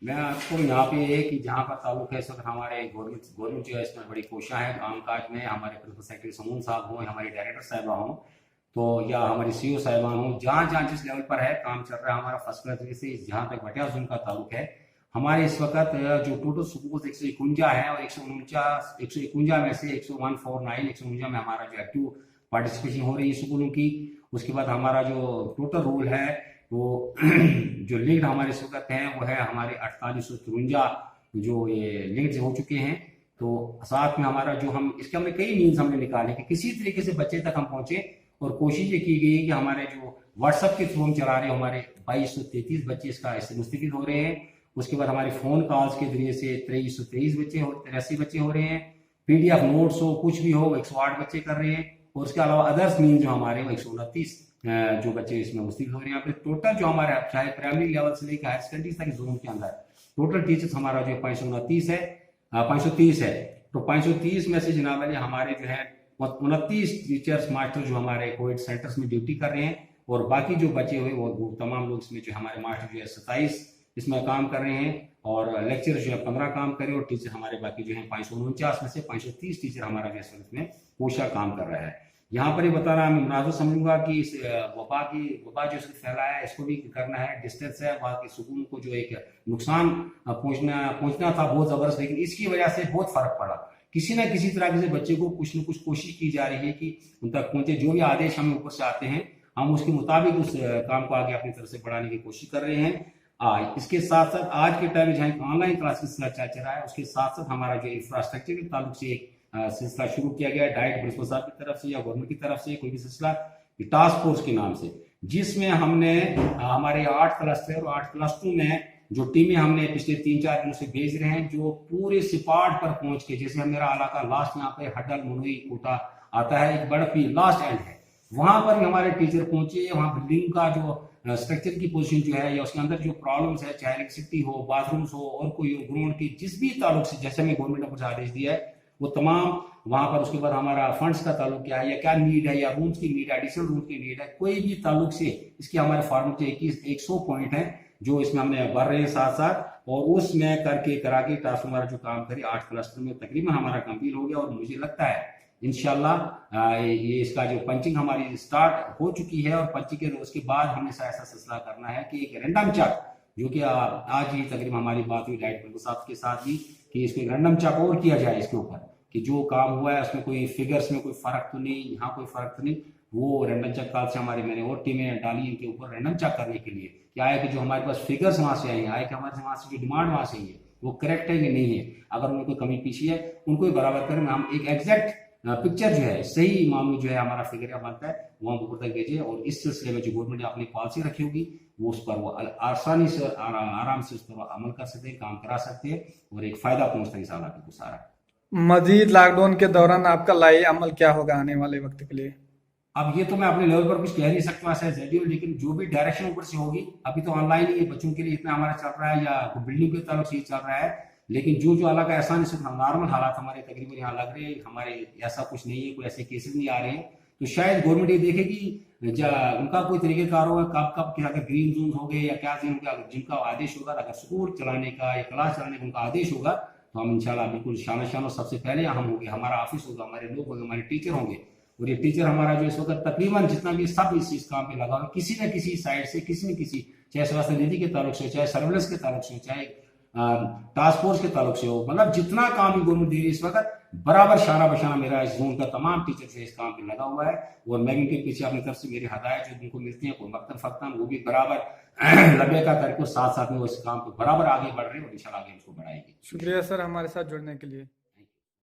मैं आपको यहाँ पे कि जहाँ पर ताल्लुक है इस वक्त हमारे गवर्नमेंट जो है इसमें बड़ी कोशिश है काम काज में। हमारे प्रिंसिपल सेक्रेटरी समून साहब हों, हमारे डायरेक्टर साहबा हों, तो या हमारी सीईओ साहिबान हों, जहाँ जहाँ जिस लेवल पर है काम चल रहा है हमारा फर्स्ट क्लास से। जहाँ तक भटिया जोन का ताल्लुक है, हमारे इस वक्त जो टोटल स्कूल 151 है और 151 में से 149 149 में हमारा जो एक्टिव पार्टिसिपेशन हो रही है स्कूलों की। उसके बाद हमारा जो टोटल रोल है वो जो लीड हमारे इस वक्त हैं वो है हमारे 4853 जो ये लीड्स हो चुके हैं। तो साथ में हमारा जो हम इसके हमने कई मीन्स हमने निकाले कि किसी तरीके से बच्चे तक हम पहुंचे। और कोशिश ये की गई है कि हमारे जो व्हाट्सएप के थ्रू हम चला रहे हैं, हमारे 2233 बच्चे इसका इससे मुस्तफिद हो रहे हैं। उसके बाद हमारे फोन कॉल्स के जरिए से 2323 बच्चे 83 बच्चे हो रहे हैं। पीडीएफ नोट्स हो कुछ भी हो 108 बच्चे कर रहे हैं। और उसके अलावा अदर्स मीन जो हमारे वो 129 जो बच्चे इसमें मुस्तफिद हो रहे हैं। यहाँ पे टोटल जो हमारे चाहे प्राइमरी लेवल से लेकर हायर सेकेंडरी तक जोन के अंदर टोटल टीचर्स हमारा जो 529 है 530 है। तो 530 में से जनाब अली हमारे जो है 29 टीचर्स मास्टर जो हमारे कोविड सेंटर्स में ड्यूटी कर रहे हैं। और बाकी जो बचे हुए वो तमाम लोग इसमें जो हमारे मास्टर जो है 27 इसमें काम कर रहे हैं। और लेक्चर जो है 15 काम कर रहे हैं। और टीचर हमारे बाकी जो है 549 में से 530 टीचर हमारा जो इसमें पोशा काम कर रहा है। यहाँ पर ही बता रहा मैं मुनाजर समझूंगा कि इस वबा जो इसको फैलाया है इसको भी करना है। डिस्टेंस है वहाँ के सुकून को जो एक नुकसान पहुंचना था बहुत जबरदस्त, लेकिन इसकी वजह से बहुत फर्क पड़ा। किसी ना किसी तरह से बच्चे को कुछ न कुछ कोशिश की जा रही है कि उन तक पहुंचे। जो भी आदेश हमें ऊपर से आते हैं हम उसके मुताबिक उस काम को आगे अपनी तरफ से बढ़ाने की कोशिश कर रहे हैं। इसके साथ साथ आज के टाइम में जहाँ ऑनलाइन क्लासेस चल रहा है उसके साथ साथ हमारा जो इंफ्रास्ट्रक्चर के ताल्लुक से एक सिलसिला शुरू किया गया है डायरेक्ट प्रिंसिपल साहब की तरफ से या गवर्नमेंट की तरफ से कोई भी सिलसिला टास्क फोर्स के नाम से, जिसमें हमने हमारे 8 क्लस्टर और 8 क्लस्टरों में जो टीमें हमने पिछले 3-4 दिनों से भेज रहे हैं जो पूरे सिपाट पर पहुंच के, जैसे मेरा इलाका लास्ट यहाँ पे हडल मुनोई कोटा आता है, एक बड़पी लास्ट एंड है, वहां पर भी हमारे टीचर पहुंचे। वहां बिल्डिंग का जो स्ट्रक्चर की पोजीशन जो है या उसके अंदर जो प्रॉब्लम्स है, चाहे इलेक्ट्रिसिटी हो, बाथरूम्स हो और कोई ग्राउंड की जिस भी ताल्लुक से, जैसे हमें गवर्नमेंट ने कुछ आदेश दिया है वो तमाम वहां पर। उसके बाद हमारा फंड्स का ताल्लुक क्या है या क्या नीड है या रूम्स की नीड है, एडिशनल रूम की नीड है, कोई भी ताल्लुक से इसके हमारे फार्मूले 100 पॉइंट है जो इसमें हमने भर रहे हैं साथ साथ। और उसमें करा के टास्क हमारा जो काम करे 8 क्लस्टर में तकरीबन हमारा कंप्लीट हो गया। और मुझे लगता है इंशाल्लाह ये इसका जो पंचिंग हमारी स्टार्ट हो चुकी है। और पंचिंग के उसके बाद हमें ऐसा सिलसिला करना है कि एक रैंडम चेक, जो कि आज ही तकरीबन हमारी बात हुई डायरेक्टर साहब के साथ भी कि इसको एक रैंडम चेक और किया जाए इसके ऊपर कि जो काम हुआ है उसमें कोई फिगर्स में कोई फर्क तो नहीं, यहाँ कोई फर्क तो नहीं। वो रैंडम चेक काल से हमारी मैंने और टीमें डाली इनके ऊपर रैंडम चेक करने के लिए क्या है कि जो हमारे पास फिगर्स वहां से आए हैं, आए कि हमारे वहां से जो डिमांड वहां से आई है वो करेक्ट है कि नहीं है। अगर उनमें कोई कमी पीछी है उनको ही बराबर करें। हम एक एग्जैक्ट पिक्चर जो है सही मामले जो है हमारा फिगर बनता है वो हम ऊपर तक भेजे। और इस सिलसिले में जो गवर्नमेंट ने अपनी पॉलिसी रखी होगी वो उस पर वो आसानी से आराम से उस पर अमल कर सकते हैं, काम करा सकते हैं और एक फायदा पहुंचता है इस हालात को सारा। मजीद लॉकडाउन के दौरान आपका लाई अमल क्या होगा आने वाले वक्त के लिए? अब ये तो मैं अपने लेवल पर कुछ कह नहीं सकता ऐसा जेडियो, लेकिन जो भी डायरेक्शन ऊपर से होगी, अभी तो ऑनलाइन ही बच्चों के लिए इतना हमारा चल रहा है या बिल्डिंग के तरफ से ही चल रहा है। लेकिन जो जो अलग आसानी से नॉर्मल हालात हमारे तकरीबन यहाँ लग रहे हैं, हमारे ऐसा कुछ नहीं है, कोई ऐसे केसेस नहीं आ रहे हैं। तो शायद गवर्नमेंट ये देखेगी उनका कोई तरीकेकार होगा कब कब कि अगर ग्रीन जोन हो गए या क्या जिनका आदेश होगा, अगर स्कूल चलाने का या क्लास चलाने का उनका आदेश होगा तो हम इंशाल्लाह बिल्कुल शानो सबसे पहले हम होंगे, हमारा ऑफिस होगा, हमारे लोग होंगे, हमारे टीचर होंगे। और ये टीचर हमारा जो इस वक्त तकरीबन जितना भी सब इस काम पे लगा हुआ किसी न किसी साइड से, किसी न किसी, चाहे स्वास्थ्य निधि के ताल्लुक से, चाहे सर्विलेंस के ताल्लुक से, चाहे टास्क फोर्स के ताल्लुक से हो, मतलब जितना काम भी गवर्नमेंट दे रही है इस वक्त बराबर शाना बशाना मेरा इस जोन का तमाम टीचर से इस काम पे लगा हुआ है। और मैं उनके पीछे अपनी तरफ से मेरी हदायत जो उनको मिलती है कोई मकतन फक्तन वो भी बराबर लबे का करके साथ साथ में वो इस काम को बराबर आगे बढ़ रहे हैं और इंशाल्लाह आगे इसको बढ़ाएगी। शुक्रिया सर हमारे साथ जुड़ने के लिए।